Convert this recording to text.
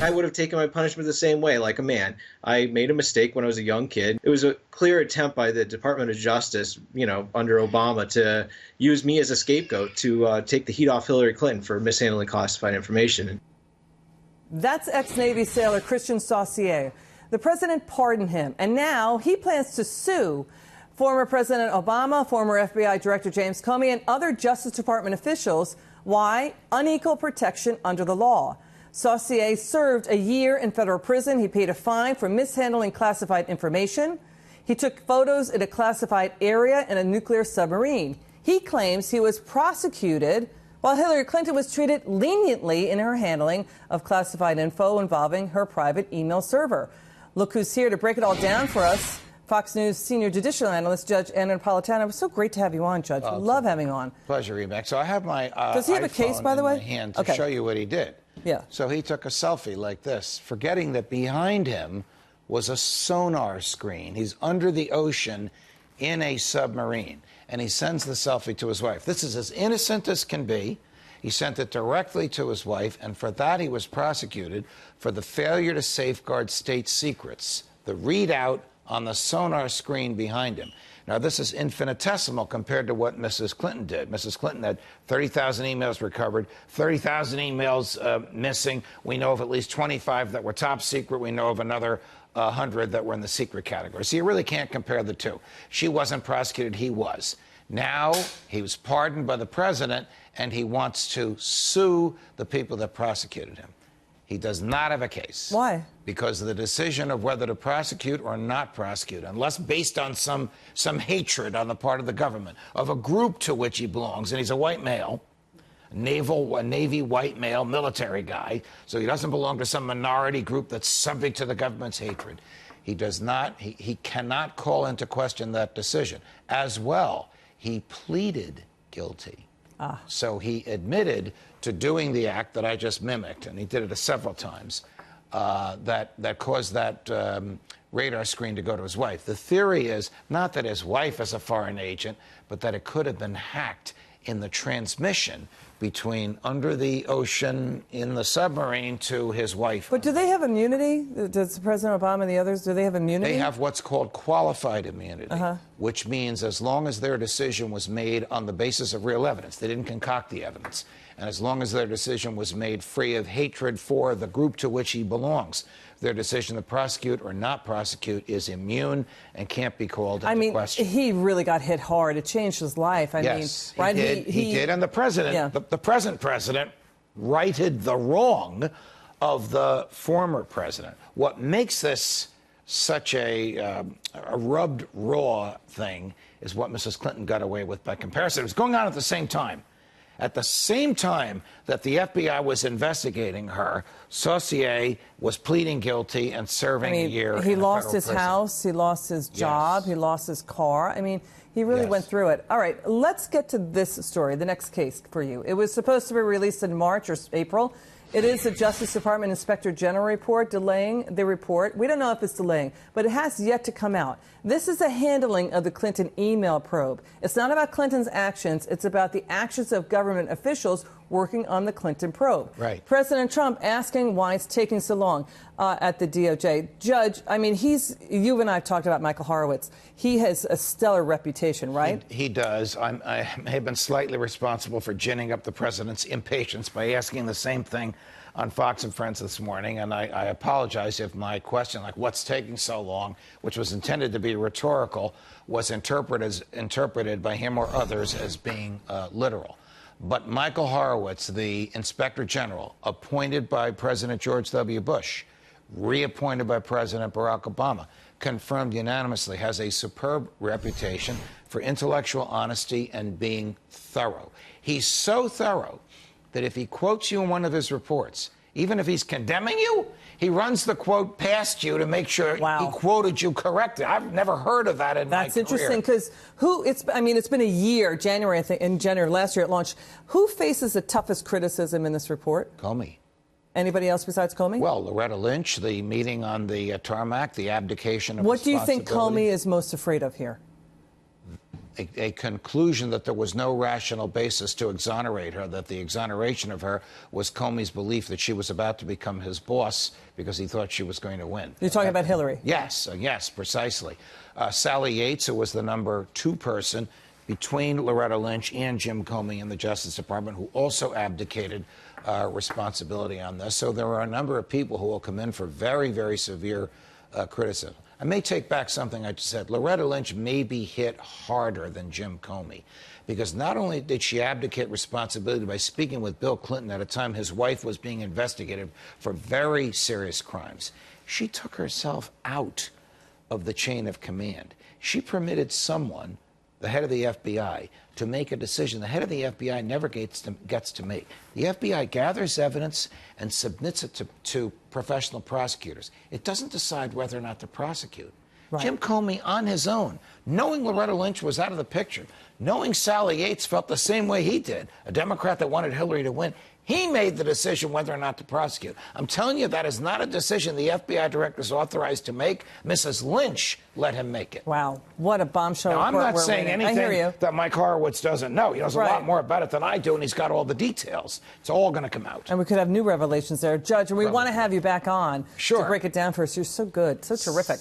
I would have taken my punishment the same way, like a man. I made a mistake when I was a young kid. It was a clear attempt by the Department of Justice, under Obama, to use me as a scapegoat to take the heat off Hillary Clinton for mishandling classified information. That's ex-Navy sailor Kristian Saucier. The president pardoned him, and now he plans to sue former President Obama, former FBI Director James Comey, and other Justice Department officials. Why? Unequal protection under the law. Saucier served a year in federal prison. He paid a fine for mishandling classified information. He took photos in a classified area in a nuclear submarine. He claims he was prosecuted while Hillary Clinton was treated leniently in her handling of classified info involving her private email server. Look who's here to break it all down for us. Fox News senior judicial analyst, Judge Andrew Napolitano. It was so great to have you on, Judge. We love having you on. Pleasure, Rebecca. So I have my Does he have a case, by the way? in my hand to show you what he did. Yeah. So he took a selfie like this, forgetting that behind him was a sonar screen. He's under the ocean in a submarine, and he sends the selfie to his wife. This is as innocent as can be. He sent it directly to his wife, and for that he was prosecuted for the failure to safeguard state secrets, the readout on the sonar screen behind him. Now, this is infinitesimal compared to what Mrs. Clinton did. Mrs. Clinton had 30,000 emails recovered, 30,000 emails missing. We know of at least 25 that were top secret. We know of another 100 that were in the secret category. So you really can't compare the two. She wasn't prosecuted. He was. Now, he was pardoned by the president, and he wants to sue the people that prosecuted him. He does not have a case. Why? Because the decision of whether to prosecute or not prosecute, unless based on some hatred on the part of the government, of a group to which he belongs, and he's a white male, a Navy white male, military guy, so he doesn't belong to some minority group that's subject to the government's hatred. He does not, he cannot call into question that decision. As well, he pleaded guilty. So he admitted to doing the act that I just mimicked, and he did it several times, that caused that radar screen to go to his wife. The theory is not that his wife is a foreign agent, but that it could have been hacked in the transmission between under the ocean in the submarine to his wife. But do they have immunity? Does President Obama and the others, do they have immunity? They have what's called qualified immunity, which means as long as their decision was made on the basis of real evidence, they didn't concoct the evidence, and as long as their decision was made free of hatred for the group to which he belongs, their decision to prosecute or not prosecute is immune and can't be called into question. He really got hit hard. It changed his life. Yes, right? He did, and the president, the present president, righted the wrong of the former president. What makes this such a rubbed raw thing is what Mrs. Clinton got away with by comparison. It was going on at the same time. At the same time that the FBI was investigating her, Saucier was pleading guilty and serving a year in a federal prison. He lost his house, he lost his job, he lost his car. He really went through it. All right, let's get to this story, the next case for you. It was supposed to be released in March or April. It is the Justice Department Inspector General report delaying the report. We don't know if it's delaying, but it has yet to come out. This is a handling of the Clinton email probe. It's not about Clinton's actions. It's about the actions of government officials working on the Clinton probe. Right. President Trump asking why it's taking so long at the DOJ. Judge, you and I have talked about Michael Horowitz. He has a stellar reputation, right? He does. I may have been slightly responsible for ginning up the president's impatience by asking the same thing on Fox and Friends this morning, and I apologize if my question, like what's taking so long, which was intended to be rhetorical, was interpreted by him or others as being literal. But Michael Horowitz, the Inspector General, appointed by President George W. Bush, reappointed by President Barack Obama, confirmed unanimously, has a superb reputation for intellectual honesty and being thorough. He's so thorough that if he quotes you in one of his reports, even if he's condemning you, he runs the quote past you to make sure he quoted you correctly. I've never heard of that in my career. That's interesting because it's been a year, January, I think, in January last year it launched. Who faces the toughest criticism in this report? Comey. Anybody else besides Comey? Well, Loretta Lynch, the meeting on the tarmac, the abdication of What do you think Comey is most afraid of here? a conclusion that there was no rational basis to exonerate her, that the exoneration of her was Comey's belief that she was about to become his boss because he thought she was going to win. You're talking about Hillary? Yes, yes, precisely. Sally Yates, who was the number 2 person between Loretta Lynch and Jim Comey in the Justice Department, who also abdicated responsibility on this. So there are a number of people who will come in for very, very severe criticism. I may take back something I just said. Loretta Lynch may be hit harder than Jim Comey, because not only did she abdicate responsibility by speaking with Bill Clinton at a time his wife was being investigated for very serious crimes, she took herself out of the chain of command. She permitted someone, the head of the FBI, to make a decision the head of the FBI never gets to make. The FBI gathers evidence and submits it to professional prosecutors. It doesn't decide whether or not to prosecute. Right. Jim Comey, on his own, knowing Loretta Lynch was out of the picture, knowing Sally Yates felt the same way he did, a Democrat that wanted Hillary to win, he made the decision whether or not to prosecute. I'm telling you, that is not a decision the FBI director is authorized to make. Mrs. Lynch let him make it. Wow. What a bombshell. Now, I'm not saying anything that Mike Horowitz doesn't know. He knows a lot more about it than I do, and he's got all the details. It's all going to come out. And we could have new revelations there. Judge, and we want to have you back on to break it down for us. You're so good, so terrific.